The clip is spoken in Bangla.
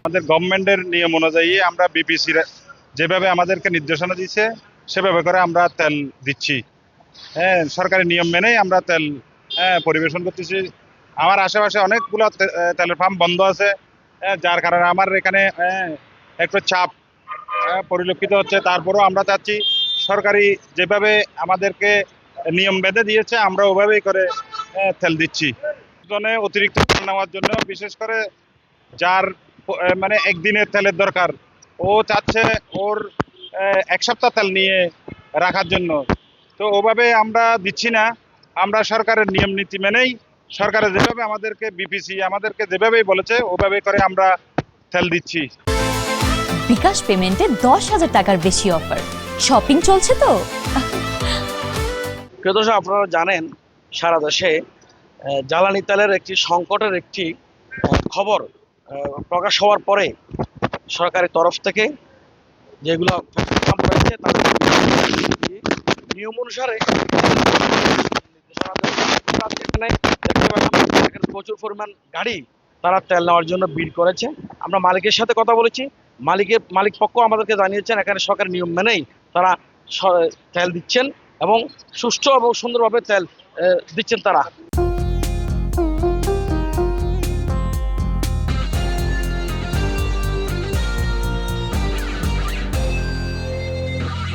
আমাদের গভর্নমেন্টের নিয়ম অনুযায়ী আমরা বিপিসির যেভাবে আমাদেরকে নির্দেশনা দিচ্ছে সেভাবে করে আমরা তেল দিচ্ছি। হ্যাঁ, সরকারি নিয়ম মেনেই আমরা তেল পরিবেশন করতেছি। আমার আশেপাশে অনেকগুলো তেলের পাম্প বন্ধ আছে, যার কারণে আমার এখানে একটু চাপ পরিলক্ষিত হচ্ছে। তারপরেও আমরা চাচ্ছি সরকারি যেভাবে আমাদেরকে নিয়ম বেঁধে দিয়েছে আমরা ওভাবেই করে তেল দিচ্ছি। জন্য অতিরিক্ত তেল নেওয়ার জন্য বিশেষ করে যার মানে একদিনের তেলের দরকার, ও চাচ্ছে ওর এক সপ্তাহ তেল নিয়ে রাখার জন্য। তো ওভাবে আমরা দিচ্ছি না, আমরা সরকারের নিয়ম নীতি মেনেই সরকারের যেভাবে আমাদেরকে বিপিসি আমাদেরকে যেভাবেই বলেছে ওভাবে করে আমরা তেল দিচ্ছি। বিকাশ পেমেন্টে 10,000 টাকার বেশি অফার, শপিং চলছে তো। প্রিয় দর্শক, আপনারা জানেন সারা দেশে জ্বালানি তেলের একটি সংকটের একটি খবর প্রকাশ হওয়ার পরে সরকারি তরফ থেকে যেগুলো পাম্প রয়েছে তাদের নিয়ম অনুসারে এখানে দেখতে পেলাম এখানে প্রচুর পরিমাণ গাড়ি তারা তেল নেওয়ার জন্য ভিড় করেছে। আমরা মালিকের সাথে কথা বলেছি, মালিক পক্ষ আমাদেরকে জানিয়েছেন এখানে সরকারি নিয়ম মেনেই তারা তেল দিচ্ছেন এবং সুষ্ঠু এবং সুন্দরভাবে তেল দিচ্ছেন তারা।